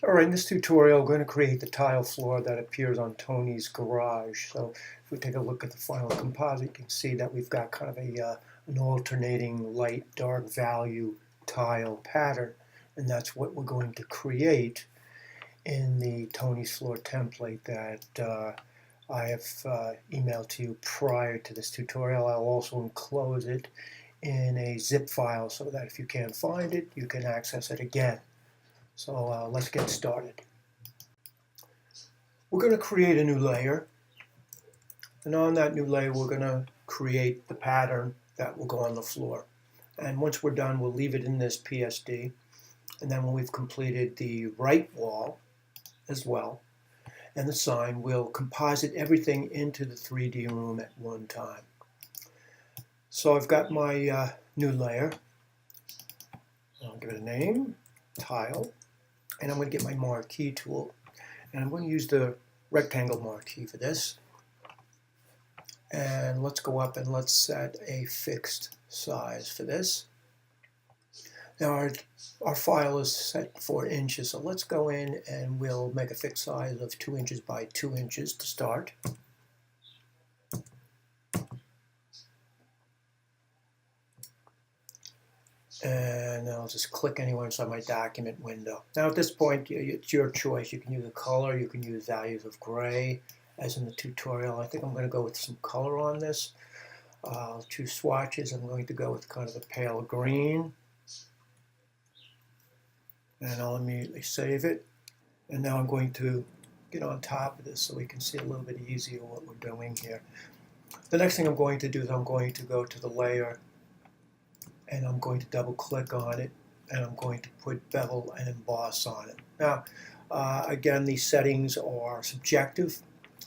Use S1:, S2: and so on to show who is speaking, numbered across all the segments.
S1: Alright, in this tutorial we're going to create the tile floor that appears on Tony's garage. So if we take a look at the final composite, you can see that we've got kind of an alternating light-dark value tile pattern. And that's what we're going to create in the Tony's floor template that I have emailed to you prior to this tutorial. I'll also enclose it in a zip file so that if you can't find it, you can access it again. So let's get started. We're going to create a new layer, and on that new layer we're going to create the pattern that will go on the floor. And once we're done, we'll leave it in this PSD, and then when we've completed the right wall as well and the sign, we'll composite everything into the 3D room at one time. So I've got my new layer. I'll give it a name, tile, and I'm going to get my Marquee tool, and I'm going to use the rectangle marquee for this. And let's go up and let's set a fixed size for this. Now our file is set for inches, so let's go in and we'll make a fixed size of 2 inches by 2 inches to start. And I'll just click anywhere inside my document window. Now at this point, it's your choice. You can use a color, you can use values of gray, as in the tutorial. I think I'm going to go with some color on this. I'll choose swatches. I'm going to go with kind of a pale green. And I'll immediately save it. And now I'm going to get on top of this so we can see a little bit easier what we're doing here. The next thing I'm going to do is I'm going to go to the layer, and I'm going to double click on it, and I'm going to put bevel and emboss on it. Now, again, these settings are subjective.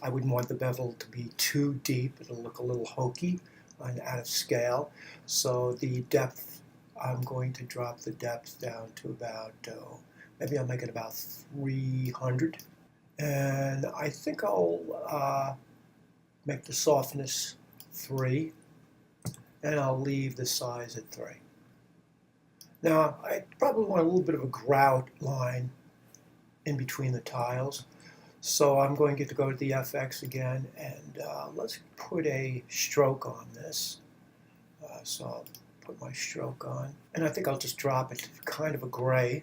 S1: I wouldn't want the bevel to be too deep. It'll look a little hokey and out of scale. So the depth, I'm going to drop the depth down to about, maybe I'll make it about 300. And I think I'll make the softness 3. And I'll leave the size at 3. Now, I probably want a little bit of a grout line in between the tiles. So I'm going to go to the FX again, and let's put a stroke on this. So I'll put my stroke on. And I think I'll just drop it to kind of a gray.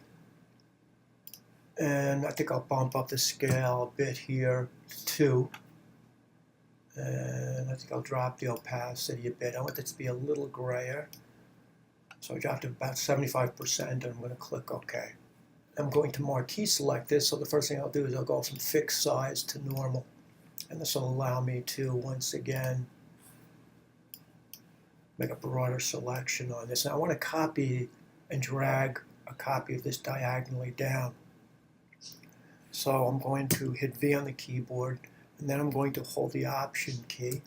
S1: And I think I'll bump up the scale a bit here to 2. And I think I'll drop the opacity a bit. I want it to be a little grayer. So I dropped it about 75%, and I'm going to click OK. I'm going to marquee select this, so the first thing I'll do is I'll go from fixed size to normal. And this will allow me to, once again, make a broader selection on this. Now I want to copy and drag a copy of this diagonally down. So I'm going to hit V on the keyboard, and then I'm going to hold the Option key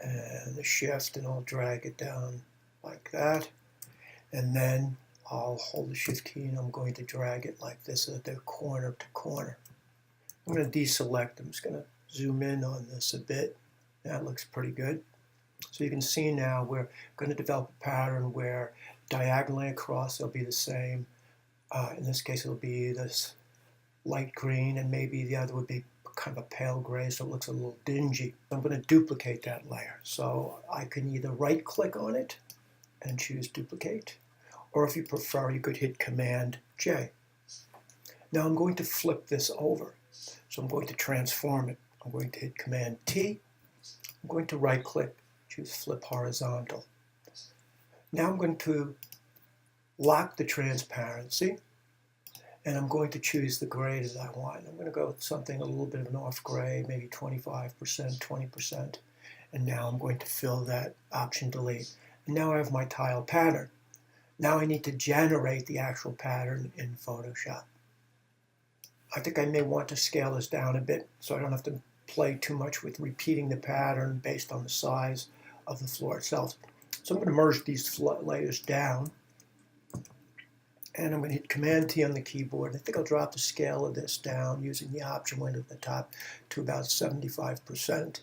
S1: and the Shift, and I'll drag it down like that. And then I'll hold the Shift key, and I'm going to drag it like this at the corner to corner. I'm going to deselect. I'm just going to zoom in on this a bit. That looks pretty good. So you can see now we're going to develop a pattern where diagonally across they'll be the same. In this case, it'll be this light green, and maybe the other would be kind of a pale gray, so it looks a little dingy. I'm going to duplicate that layer. So I can either right click on it and choose duplicate, or if you prefer, you could hit Command J. Now I'm going to flip this over. So I'm going to transform it. I'm going to hit Command T. I'm going to right click, choose flip horizontal. Now I'm going to lock the transparency, and I'm going to choose the gray that I want. I'm going to go with something a little bit of an off gray, maybe 25%, 20%. And now I'm going to fill that, Option Delete. And now I have my tile pattern. Now I need to generate the actual pattern in Photoshop. I think I may want to scale this down a bit so I don't have to play too much with repeating the pattern based on the size of the floor itself. So I'm going to merge these layers down. And I'm going to hit Command T on the keyboard. I think I'll drop the scale of this down using the option window at the top to about 75%.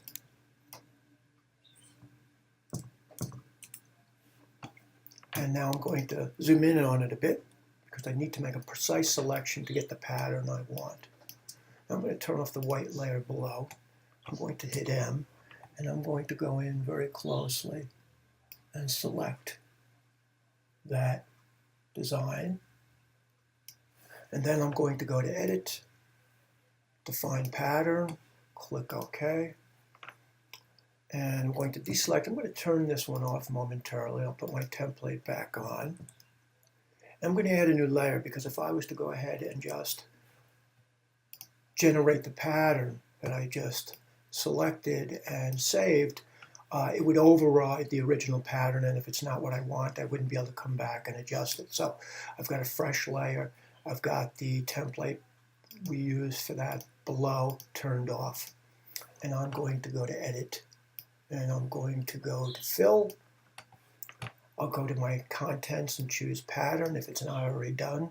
S1: And now I'm going to zoom in on it a bit, because I need to make a precise selection to get the pattern I want. I'm going to turn off the white layer below. I'm going to hit M, and I'm going to go in very closely and select that design. And then I'm going to go to Edit, Define Pattern, click OK. And I'm going to deselect. I'm going to turn this one off momentarily. I'll put my template back on. I'm going to add a new layer because if I was to go ahead and just generate the pattern that I just selected and saved, it would override the original pattern, and if it's not what I want, I wouldn't be able to come back and adjust it. So I've got a fresh layer. I've got the template we used for that below turned off. And I'm going to go to Edit, and I'm going to go to Fill. I'll go to my Contents and choose Pattern if it's not already done.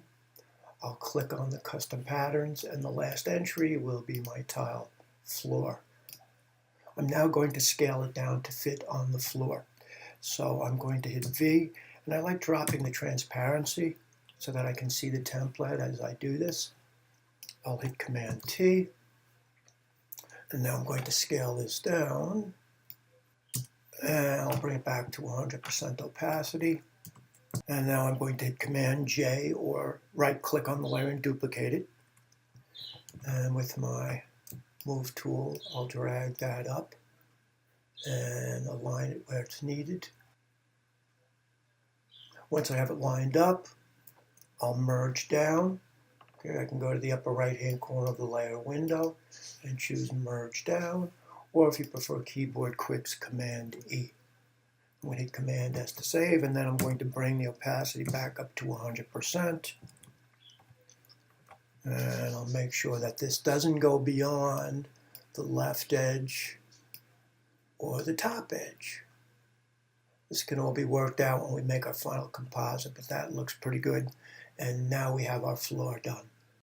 S1: I'll click on the Custom Patterns, and the last entry will be my tile floor. I'm now going to scale it down to fit on the floor. So I'm going to hit V, and I like dropping the transparency so that I can see the template as I do this. I'll hit Command T, and now I'm going to scale this down, and I'll bring it back to 100% opacity. And now I'm going to hit Command J or right click on the layer and duplicate it. And with my Move tool, I'll drag that up and align it where it's needed. Once I have it lined up, I'll merge down. Okay, I can go to the upper right hand corner of the layer window and choose Merge Down, or if you prefer keyboard quicks, Command E. I'm going to hit Command S to save, and then I'm going to bring the opacity back up to 100%. And I'll make sure that this doesn't go beyond the left edge or the top edge. This can all be worked out when we make our final composite, but that looks pretty good. And now we have our floor done.